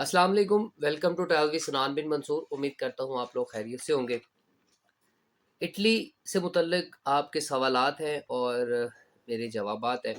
अस्सलाम वालेकुम, welcome to travel with सनान बिन मंसूर। उम्मीद करता हूँ आप लोग खैरियत से होंगे। इटली से मुतल्लिक आपके सवालात हैं और मेरे जवाबात हैं,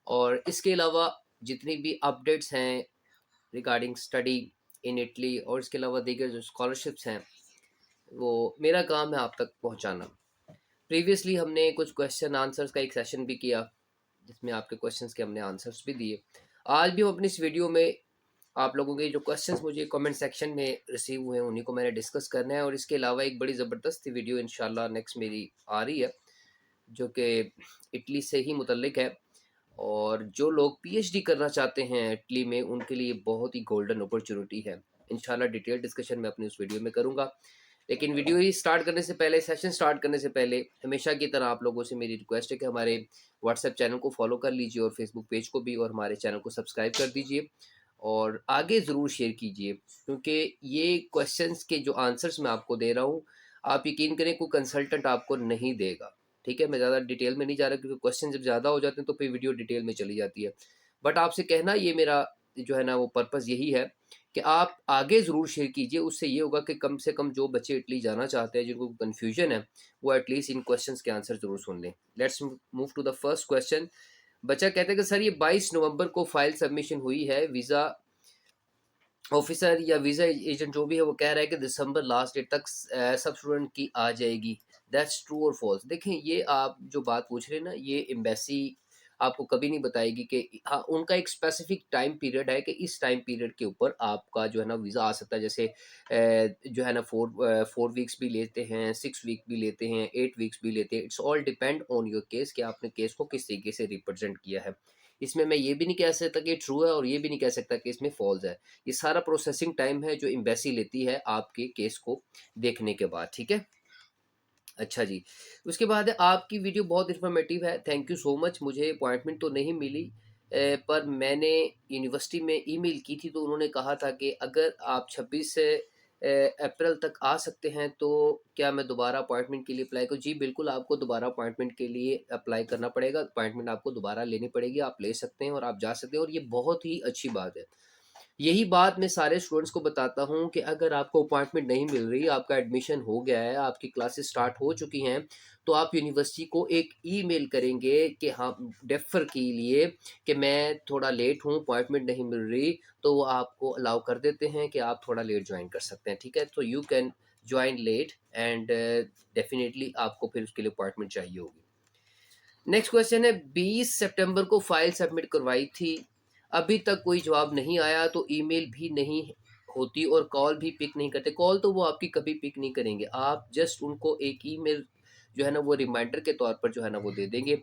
और इसके अलावा जितनी भी अपडेट्स हैं रिगार्डिंग स्टडी इन इटली और इसके अलावा दीगर जो स्कॉलरशिप्स हैं, वो मेरा काम है आप तक पहुँचाना। प्रीवियसली हमने कुछ क्वेश्चन आंसर्स का एक सेशन भी किया, जिसमें आपके क्वेश्चंस के हमने आंसर्स भी दिए। आज भी हम अपनी इस वीडियो में आप लोगों के जो क्वेश्चंस मुझे कमेंट सेक्शन में रिसीव हुए हैं उन्हीं को मैंने डिस्कस करना है, और इसके अलावा एक बड़ी ज़बरदस्त वीडियो इंशाल्लाह नेक्स्ट मेरी आ रही है, जो कि इटली से ही मुतल्लिक है। और जो लोग पीएचडी करना चाहते हैं इटली में, उनके लिए बहुत ही गोल्डन अपॉर्चुनिटी है। इंशाल्लाह डिटेल डिस्कशन मैं अपनी उस वीडियो में करूँगा। लेकिन वीडियो ही स्टार्ट करने से पहले, सेशन स्टार्ट करने से पहले, हमेशा की तरह आप लोगों से मेरी रिक्वेस्ट है कि हमारे व्हाट्सएप चैनल को फॉलो कर लीजिए और फेसबुक पेज को भी, और हमारे चैनल को सब्सक्राइब कर दीजिए और आगे ज़रूर शेयर कीजिए, क्योंकि ये क्वेश्चंस के जो आंसर्स मैं आपको दे रहा हूँ, आप यकीन करें कोई कंसल्टेंट आपको नहीं देगा। ठीक है, मैं ज़्यादा डिटेल में नहीं जा रहा, क्योंकि क्वेश्चन जब ज़्यादा हो जाते हैं तो फिर वीडियो डिटेल में चली जाती है। बट आपसे कहना ये मेरा जो है ना वो पर्पज़ यही है कि आप आगे ज़रूर शेयर कीजिए। उससे ये होगा कि कम से कम जो बच्चे इटली जाना चाहते हैं, जिनको कन्फ्यूजन है, वो एटलीस्ट इन क्वेश्चंस के आंसर ज़रूर सुन लें। Let's move to the first question. बच्चा कहते हैं कि सर, ये 22 नवंबर को फाइल सबमिशन हुई है, वीज़ा ऑफिसर या वीज़ा एजेंट जो भी है वो कह रहा है कि दिसंबर लास्ट डेट तक सब स्टूडेंट की आ जाएगी। दैट्स ट्रू और फॉल्स? देखें, ये आप जो बात पूछ रहे हैं ना, ये एम्बेसी आपको कभी नहीं बताएगी कि हाँ, उनका एक स्पेसिफिक टाइम पीरियड है कि इस टाइम पीरियड के ऊपर आपका जो है ना वीज़ा आ सकता है। जैसे जो है ना 4 वीक्स भी लेते हैं, 6 वीक भी लेते हैं, 8 वीक्स भी लेते हैं। It's all depend on your case कि आपने केस को किस तरीके से रिप्रेजेंट किया है। इसमें मैं ये भी नहीं कह सकता कि ट्रू है और ये भी नहीं कह सकता कि इसमें फॉल्स है। ये सारा प्रोसेसिंग टाइम है जो एम्बेसी लेती है आपके केस को देखने के बाद। ठीक है, अच्छा जी। उसके बाद है, आपकी वीडियो बहुत इन्फॉर्मेटिव है, थैंक यू सो मच। मुझे अपॉइंटमेंट तो नहीं मिली, पर मैंने यूनिवर्सिटी में ईमेल की थी, तो उन्होंने कहा था कि अगर आप 26 से अप्रैल तक आ सकते हैं तो क्या मैं दोबारा अपॉइंटमेंट के लिए अप्लाई करूँ? जी बिल्कुल, आपको दोबारा अपॉइंटमेंट के लिए अप्लाई करना पड़ेगा, अपॉइंटमेंट आपको दोबारा लेनी पड़ेगी। आप ले सकते हैं और आप जा सकते हैं, और ये बहुत ही अच्छी बात है। यही बात मैं सारे स्टूडेंट्स को बताता हूँ कि अगर आपको अपॉइंटमेंट नहीं मिल रही, आपका एडमिशन हो गया है, आपकी क्लासेस स्टार्ट हो चुकी हैं, तो आप यूनिवर्सिटी को एक ईमेल करेंगे कि हाँ, डेफर के लिए कि मैं थोड़ा लेट हूँ, अपॉइंटमेंट नहीं मिल रही, तो वो आपको अलाउ कर देते हैं कि आप थोड़ा लेट ज्वाइन कर सकते हैं। ठीक है, तो you can join late and definitely आपको फिर उसके लिए अपॉइंटमेंट चाहिए होगी। नेक्स्ट क्वेश्चन है, 20 सितंबर को फाइल सबमिट करवाई थी, अभी तक कोई जवाब नहीं आया, तो ईमेल भी नहीं होती और कॉल भी पिक नहीं करते। कॉल तो वो आपकी कभी पिक नहीं करेंगे, आप जस्ट उनको एक ईमेल जो है ना वो रिमाइंडर के तौर पर जो है ना वो दे देंगे।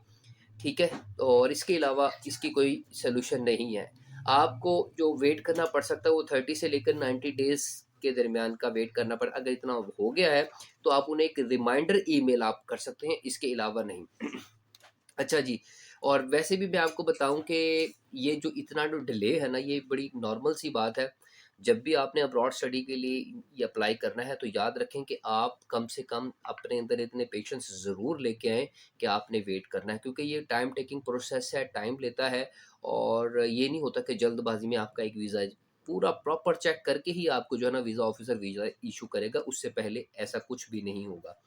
ठीक है, और इसके अलावा इसकी कोई सोल्यूशन नहीं है। आपको जो वेट करना पड़ सकता है वो 30 से लेकर 90 डेज के दरमियान का वेट करना पड़ा। अगर इतना हो गया है तो आप उन्हें एक रिमाइंडर ईमेल आप कर सकते हैं, इसके अलावा नहीं। अच्छा जी, और वैसे भी मैं आपको बताऊँ कि ये जो इतना जो डिले है ना, ये बड़ी नॉर्मल सी बात है। जब भी आपने अब्रॉड स्टडी के लिए ये अप्लाई करना है, तो याद रखें कि आप कम से कम अपने अंदर इतने पेशेंस ज़रूर लेके आएँ कि आपने वेट करना है, क्योंकि ये टाइम टेकिंग प्रोसेस है, टाइम लेता है, और ये नहीं होता कि जल्दबाज़ी में आपका एक वीज़ा पूरा प्रॉपर चेक करके ही आपको जो है ना वीज़ा ऑफ़िसर वीज़ा इश्यू करेगा, उससे पहले ऐसा कुछ भी नहीं होगा।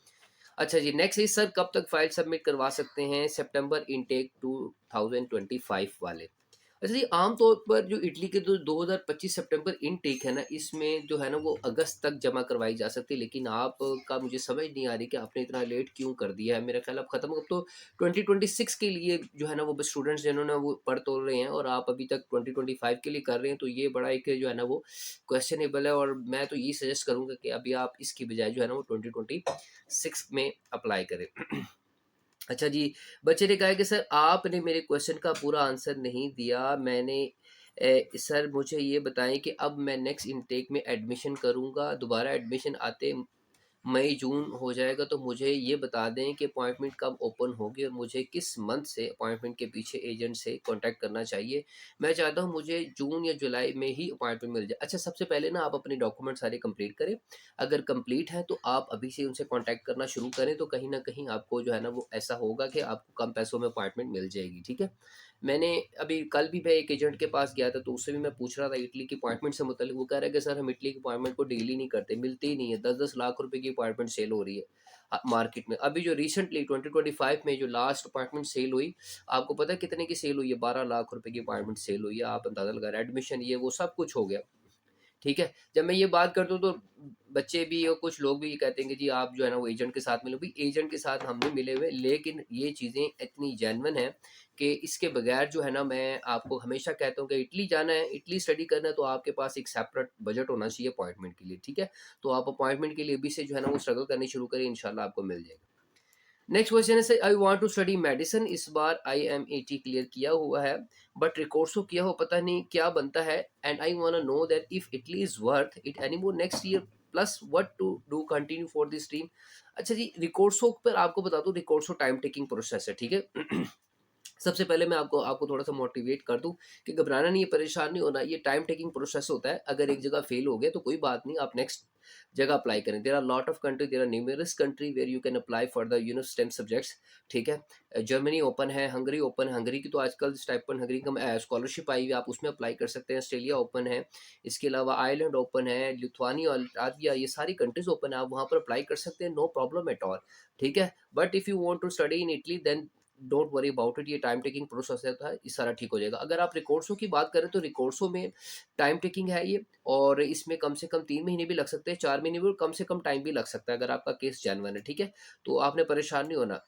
अच्छा जी, नेक्स्ट इज सर, कब तक फाइल सबमिट करवा सकते हैं सितंबर इनटेक 2025 वाले? अच्छा जी, आम तौर पर जो इटली के जो 2025 सितंबर इनटेक है ना, इसमें जो है ना वो अगस्त तक जमा करवाई जा सकती है, लेकिन आपका मुझे समझ नहीं आ रही कि आपने इतना लेट क्यों कर दिया है। मेरा ख्याल अब खत्म, अब तो 2026 के लिए जो है ना वो स्टूडेंट्स जिन्होंने वो पढ़ तो रहे हैं, और आप अभी तक 2025 के लिए कर रहे हैं, तो ये बड़ा एक जो है ना वो क्वेश्चनेबल है, और मैं तो यही सजेस्ट करूंगा कि अभी आप इसकी बजाय जो है ना वो 2026 में अप्लाई करें। अच्छा जी, बच्चे ने कहा है कि सर, आपने मेरे क्वेश्चन का पूरा आंसर नहीं दिया। मैंने सर मुझे ये बताएं कि अब मैं नेक्स्ट इनटेक में एडमिशन करूंगा, दोबारा एडमिशन आते मई जून हो जाएगा, तो मुझे ये बता दें कि अपॉइंटमेंट कब ओपन होगी और मुझे किस मंथ से अपॉइंटमेंट के पीछे एजेंट से कांटेक्ट करना चाहिए। मैं चाहता हूँ मुझे जून या जुलाई में ही अपॉइंटमेंट मिल जाए। अच्छा, सबसे पहले ना आप अपने डॉक्यूमेंट सारे कंप्लीट करें। अगर कंप्लीट है तो आप अभी से उनसे कांटेक्ट करना शुरू करें, तो कहीं ना कहीं आपको जो है ना वो ऐसा होगा कि आपको कम पैसों में अपॉइंटमेंट मिल जाएगी। ठीक है, मैंने अभी कल भी मैं एक एजेंट के पास गया था, तो उससे भी मैं पूछ रहा था इटली की अपॉइंटमेंट से मुताल्लिक। वो कह रहा है कि सर हम इटली की अपॉइंटमेंट को डील ही नहीं करते, मिलती ही नहीं है। 10-10 लाख रुपए की अपॉइंटमेंट सेल हो रही है मार्केट में। अभी जो रिसेंटली 2025 में जो लास्ट अपॉइंटमेंट सेल हुई, आपको पता है कितने की सेल हुई है? 12 लाख रुपए की अपॉइंटमेंट सेल हुई है। आप अंदाजा लगाएं, एडमिशन ये वो सब कुछ हो गया। ठीक है? जब मैं ये बात करता हूँ तो बच्चे भी और कुछ लोग भी ये कहते हैं कि जी आप जो है ना वो एजेंट के साथ मिलो। भाई एजेंट के साथ हम भी मिले हुए, लेकिन ये चीज़ें इतनी जेन्युइन हैं कि इसके बगैर जो है ना, मैं आपको हमेशा कहता हूँ कि इटली जाना है, इटली स्टडी करना है, तो आपके पास एक सेपरेट बजट होना चाहिए अपॉइंटमेंट के लिए, ठीक है? तो आप अपॉइंटमेंट के लिए अभी से जो है ना वो स्ट्रगल करनी शुरू करें, इंशाल्लाह आपको मिल जाएगा। नेक्स्ट क्वेश्चन है sir, I want to study medicine, इस बार IMAT क्लियर किया हुआ है बट रिकोर्सो किया हो, पता नहीं क्या बनता है, and I want know that if Italy is worth it any more next year, plus what to do continue for this stream. अच्छा जी, रिकोर्सो पर आपको बता दूं, रिकोर्सो टाइम टेकिंग प्रोसेस है, ठीक है? सबसे पहले मैं आपको आपको थोड़ा सा मोटिवेट कर दूं कि घबराना नहीं है, परेशान नहीं होना, ये टाइम टेकिंग प्रोसेस होता है। अगर एक जगह फेल हो गए तो कोई बात नहीं, आप नेक्स्ट जगह अप्लाई करें। There are lot of country, there are numerous country where you can apply for the STEM subjects, ठीक है? जर्मनी ओपन है, हंगरी ओपन है, हंगरी की तो आजकल स्टाइपेंड हंगरी का स्कॉलरशिप आई हुई है, आप उसमें अप्लाई कर सकते हैं। ऑस्ट्रेलिया ओपन है, इसके अलावा आयरलैंड ओपन है, लिथुआनिया और लातविया, ये सारी कंट्रीज ओपन है, आप वहाँ पर अप्लाई कर सकते हैं, नो प्रॉब्लम एट ऑल, ठीक है? But if you want to study in Italy then don't worry about it, ये टाइम टेकिंग प्रोसेस रहता है, ये सारा ठीक हो जाएगा। अगर आप रिकोर्सो की बात करें तो रिकोर्सो में टाइम टेकिंग है ये, और इसमें कम से कम 3 महीने भी लग सकते हैं, 4 महीने भी, और कम से कम टाइम भी लग सकता है अगर आपका केस जेन्युइन है, ठीक है? तो आपने परेशान नहीं होना।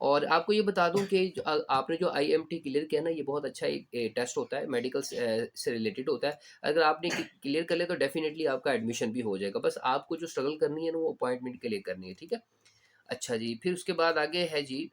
और आपको ये बता दूं कि आपने जो IMT क्लियर किया ना, ये बहुत अच्छा एक टेस्ट होता है, मेडिकल से रिलेटेड होता है। अगर आपने क्लियर कर लिया तो डेफिनेटली आपका एडमिशन भी हो जाएगा। बस आपको जो स्ट्रगल करनी है ना वो अपॉइंटमेंट के लिए करनी है, ठीक है? अच्छा जी, फिर उसके बाद आगे है जी,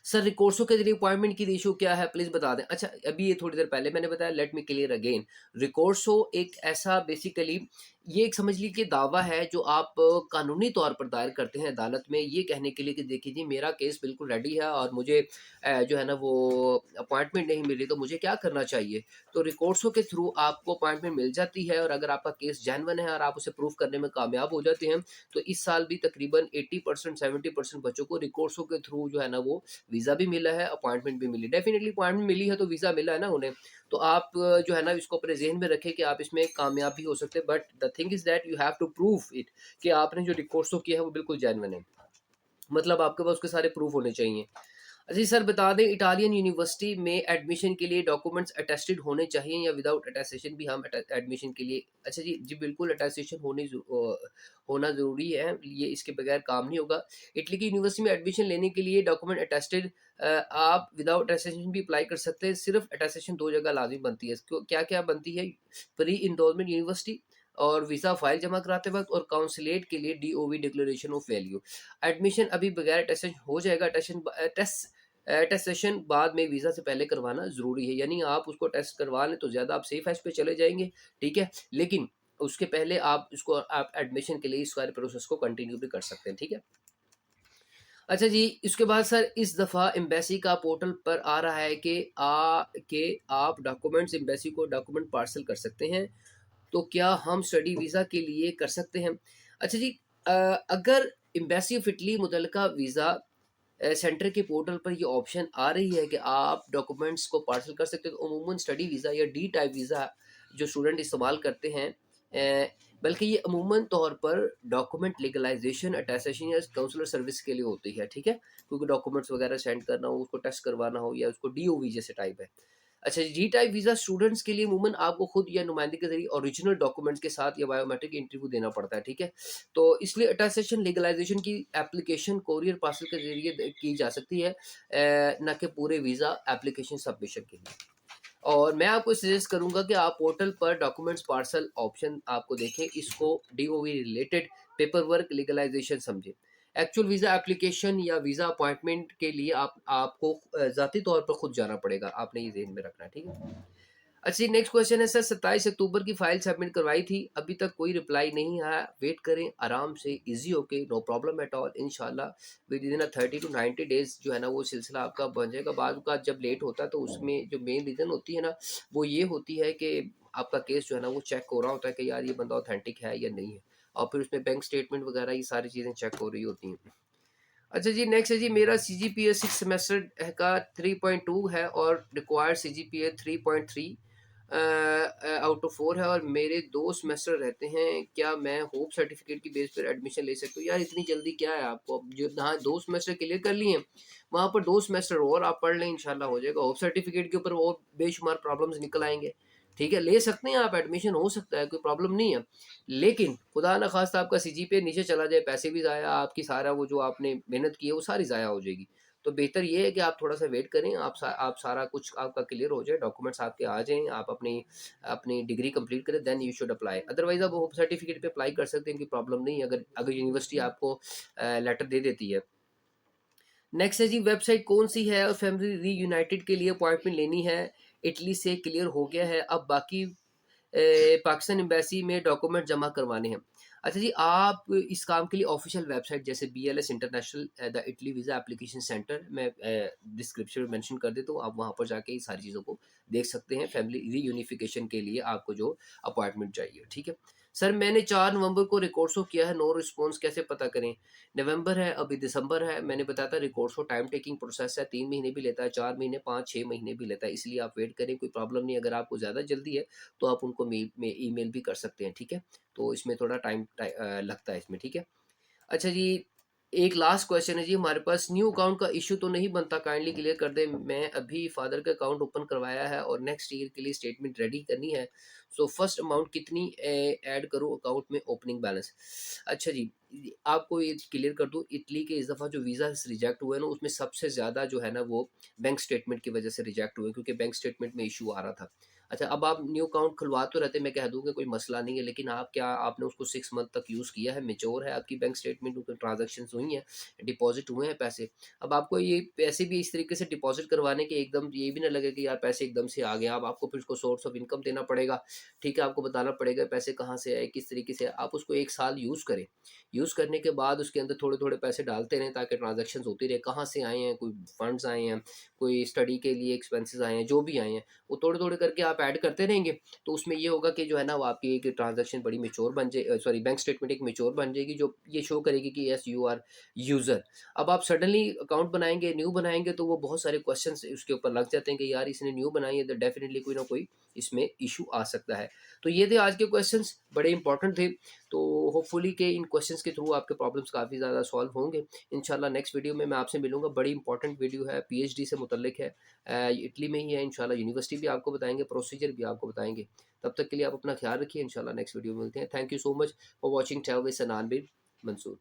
सर रिकोर्सो के जरिए अपॉइंटमेंट की रेशियो क्या है, प्लीज बता दें। अच्छा, अभी ये थोड़ी देर पहले मैंने बताया, लेट मी क्लियर अगेन। रिकोर्सो एक ऐसा बेसिकली, ये एक समझ लीजिए कि दावा है जो आप कानूनी तौर पर दायर करते हैं अदालत में, ये कहने के लिए कि देखिए जी मेरा केस बिल्कुल रेडी है और मुझे जो है ना वो अपॉइंटमेंट नहीं मिल रही, तो मुझे क्या करना चाहिए। तो रिकोर्सो के थ्रू आपको अपॉइंटमेंट मिल जाती है, और अगर आपका केस जेन्युइन है और आप उसे प्रूव करने में कामयाब हो जाते हैं, तो इस साल भी तकरीबन 80% 70% बच्चों को रिकोर्सो के थ्रू जो है ना वो वीज़ा भी मिला है, अपॉइंटमेंट भी मिली। डेफ़िनिटली अपॉइंटमेंट मिली है तो वीज़ा मिला है ना उन्हें। तो आप जो है ना इसको अपने ज़हन में रखें कि आप इसमें कामयाब भी हो सकते हैं, but the thing is that you have to prove it, कि आपने जो रिकोर्सो किया है वो बिल्कुल जेन्युइन है। मतलब आपके पास उसके सारे प्रूफ होने चाहिए। जी सर, बता दें इटालियन यूनिवर्सिटी में एडमिशन के लिए डॉक्यूमेंट्स अटेस्टेड होने चाहिए या विदाउट अटेस्टेशन भी हम एडमिशन के लिए। अच्छा जी, जी बिल्कुल अटेस्टेशन होना ज़रूरी है, ये इसके बगैर काम नहीं होगा। इटली की यूनिवर्सिटी में एडमिशन लेने के लिए डॉक्यूमेंट अटेस्टेड, आप विदाउट अटेस्टेशन भी अप्लाई कर सकते हैं। सिर्फ अटेस्टेशन दो जगह लाजमी बनती है, क्या क्या बनती है? प्री इनरोलमेंट यूनिवर्सिटी और वीज़ा फाइल जमा कराते वक्त, और काउंसलेट के लिए DOV declaration of value. Admission अभी बगैर अटेस्टेशन हो जाएगा। अटेस्टेशन बाद में वीज़ा से पहले करवाना ज़रूरी है, यानी आप उसको टेस्ट करवा लें तो ज़्यादा आप सेफ हैज पे चले जाएंगे, ठीक है? लेकिन उसके पहले आप इसको आप एडमिशन के लिए इस सारे प्रोसेस को कंटिन्यू भी कर सकते हैं, ठीक है? अच्छा जी, इसके बाद सर इस दफ़ा एम्बेसी का पोर्टल पर आ रहा है कि आप डॉक्यूमेंट्स एम्बेसी को डॉक्यूमेंट पार्सल कर सकते हैं, तो क्या हम स्टडी वीज़ा के लिए कर सकते हैं? अच्छा जी, अगर एम्बेसी ऑफ इटली मुतलका वीज़ा सेंटर के पोर्टल पर ये ऑप्शन आ रही है कि आप डॉक्यूमेंट्स को पार्सल कर सकते हो, तो अमूमन स्टडी वीज़ा या डी टाइप वीज़ा जो स्टूडेंट इस्तेमाल करते हैं, बल्कि ये अमूमन तौर पर डॉक्यूमेंट लीगलाइजेशन अटेस्टेशन या काउंसलर सर्विस के लिए होती है, ठीक है? क्योंकि डॉक्यूमेंट्स वगैरह सेंड करना हो, उसको टेस्ट करवाना हो, या उसको DOV जैसे टाइप है। अच्छा, जी टाइप वीज़ा स्टूडेंट्स के लिए अमूमन आपको खुद या नुमाइंदे के ज़रिए ओरिजिनल डॉक्यूमेंट्स के साथ या बायोमेट्रिक इंटरव्यू देना पड़ता है, ठीक है? तो इसलिए अटेस्टेशन लीगलाइजेशन की एप्लीकेशन कोरियर पार्सल के ज़रिए की जा सकती है, ना कि पूरे वीज़ा एप्लीकेशन सबमिशन के लिए। और मैं आपको सजेस्ट करूँगा कि आप पोर्टल पर डॉक्यूमेंट्स पार्सल ऑप्शन आपको देखें, इसको DOV related paper work legalisation समझें। एक्चुअल वीज़ा एप्लीकेशन या वीज़ा अपॉइंटमेंट के लिए आपको ज़ाती तौर पर खुद जाना पड़ेगा, आपने ये ज़हन में रखना है, ठीक है? अच्छा जी, नेक्स्ट क्वेश्चन है सर, 27 अक्टूबर की फाइल सबमिट करवाई थी, अभी तक कोई रिप्लाई नहीं आया, वेट करें आराम से, इजी होके, नो प्रॉब्लम एट ऑल, इंशाल्लाह विद इन 30 टू 90 डेज जो है ना वो सिलसिला आपका बन जाएगा। बाद का जब लेट होता है तो उसमें जो मेन रीज़न होती है ना, वो ये होती है कि आपका केस जो है ना वो चेक हो रहा होता है कि यार ये बंदा ऑथेंटिक है या नहीं है, और फिर उसमें बैंक स्टेटमेंट वगैरह ये सारी चीज़ें चेक हो रही होती हैं। अच्छा जी, नेक्स्ट है जी, मेरा सीजीपीए 6 सेमेस्टर का 3.2 है और रिक्वायर्ड सीजीपीए 3.3 आउट ऑफ 4 है और मेरे 2 सेमेस्टर रहते हैं। क्या मैं होप सर्टिफिकेट की बेस पर एडमिशन ले सकता हूँ? यार इतनी जल्दी क्या है आपको? अब जो जहाँ 2 सेमेस्टर क्लियर कर लिए हैं, वहाँ पर 2 सेमेस्टर और आप पढ़ लें, इंशाल्लाह हो जाएगा। होप सर्टिफिकेट के ऊपर और बेशुमार प्रॉब्लम्स निकल आएँगे। ठीक है, ले सकते हैं आप, एडमिशन हो सकता है, कोई प्रॉब्लम नहीं है। लेकिन खुदा ना खास्ता आपका सीजीपीए नीचे चला जाए, पैसे भी ज़ाया, आपकी सारा वो जो आपने मेहनत की है वो सारी ज़ाया हो जाएगी। तो बेहतर ये है कि आप थोड़ा-सा वेट करें, आप सारा कुछ आपका क्लियर हो जाए, डॉक्यूमेंट्स आपके आ जाएँ, आप अपनी अपनी डिग्री कंप्लीट करें, then you should apply. Otherwise आप होप सर्टिफिकेट पे अप्लाई कर सकते हैं, कोई प्रॉब्लम नहीं है, अगर अगर यूनिवर्सिटी आपको लेटर दे देती है। नेक्स्ट है जी, वेबसाइट कौन-सी है और फैमिली रीयूनाइटेड के लिए अपॉइंटमेंट लेनी है, इटली से क्लियर हो गया है, अब बाकी पाकिस्तान एम्बेसी में डॉक्यूमेंट जमा करवाने हैं। अच्छा जी, आप इस काम के लिए ऑफिशियल वेबसाइट जैसे BLS international the Italy visa application centre, मैं डिस्क्रिप्शन में मेंशन कर देता हूँ, आप वहाँ पर जाके ये सारी चीज़ों को देख सकते हैं। फैमिली रीयूनिफिकेशन के लिए आपको जो अपॉइंटमेंट चाहिए, ठीक है। सर मैंने 4 नवंबर को रिकॉर्ड शो किया है, नो रिस्पॉन्स, कैसे पता करें? नवंबर है, अभी दिसंबर है, मैंने बताया था record show time taking process है, 3 महीने भी लेता है, 4 महीने, 5-6 महीने भी लेता है, इसलिए आप वेट करें, कोई प्रॉब्लम नहीं है। अगर आपको ज़्यादा जल्दी है तो आप उनको मेल में ईमेल भी कर सकते हैं, ठीक है? तो इसमें थोड़ा लगता है इसमें, ठीक है? अच्छा जी, एक लास्ट क्वेश्चन है जी हमारे पास, न्यू अकाउंट का इश्यू तो नहीं बनता, काइंडली क्लियर कर दें। मैं अभी फादर का अकाउंट ओपन करवाया है और नेक्स्ट ईयर के लिए स्टेटमेंट रेडी करनी है। सो फर्स्ट अमाउंट कितनी ऐड करूँ अकाउंट में, ओपनिंग बैलेंस? अच्छा जी, आपको ये क्लियर कर दूँ, इटली के इस दफ़ा जो वीज़ा रिजेक्ट हुए हैं ना, उसमें सबसे ज़्यादा जो है ना वो बैंक स्टेटमेंट की वजह से रिजेक्ट हुए, क्योंकि बैंक स्टेटमेंट में इश्यू आ रहा था। अच्छा, अब आप न्यू अकाउंट खुलवा तो रहते, मैं कह दूँगा कोई मसला नहीं है, लेकिन आप क्या आपने उसको 6 मंथ तक यूज़ किया है, मैच्योर है आपकी बैंक स्टेटमेंट, उसमें ट्रांज़ैक्शंस हुई हैं, डिपॉज़िट हुए हैं पैसे। अब आपको ये पैसे भी इस तरीके से डिपॉज़िट करवाने के एकदम ये भी ना लगे कि यार पैसे एकदम से आ गए, अब आपको फिर उसको सोर्स ऑफ इनकम देना पड़ेगा, ठीक है? आपको बताना पड़ेगा पैसे कहाँ से आए, किस तरीके से आए। आप उसको 1 साल यूज़ करें। यूज़ करने के बाद उसके अंदर थोड़े-थोड़े पैसे डालते रहें ताकि ट्रांज़ैक्शंस होती रहे, कहाँ से आए हैं, कोई फंड्स आए हैं, कोई स्टडी के लिए एक्सपेंसेस आए हैं, जो भी आए हैं, वो थोड़े-थोड़े करके आप ऐड करते रहेंगे, तो उसमें ये होगा कि जो है ना वो आपकी एक ट्रांज़ैक्शन बड़ी मैच्योर बन जाए, सॉरी बैंक स्टेटमेंट एक मैच्योर बन जाएगी, जो ये शो करेगी कि येस यू आर यूज़र। अब आप सडनली अकाउंट बनाएँगे, न्यू बनाएँगे, तो वो बहुत सारे क्वेश्चंस उसके ऊपर लग जाते हैं कि यार इसने न्यू बनाई है तो डेफिनिटली कोई ना कोई इसमें इश्यू आ सकता है। तो ये थे आज के क्वेश्चंस, बड़े इंपॉर्टेंट थे। तो होपफुली के इन क्वेश्चंस के थ्रू आपके प्रॉब्लम्स काफ़ी ज़्यादा सॉल्व होंगे। इंशाल्लाह नेक्स्ट वीडियो में मैं आपसे मिलूँगा, बड़ी इंपॉर्टेंट वीडियो है, पीएचडी से मुतल्लिक है। इटली में ही है, इंशाल्लाह यूनिवर्सिटी भी आपको बताएँगे, प्रोसीजर भी आपको बताएँगे। तब तक के लिए आप अपना ख्याल रखिए, इंशाल्लाह नेक्स्ट वीडियो में मिलते हैं। Thank you so much for watching travel with सनान बिन मंसूर।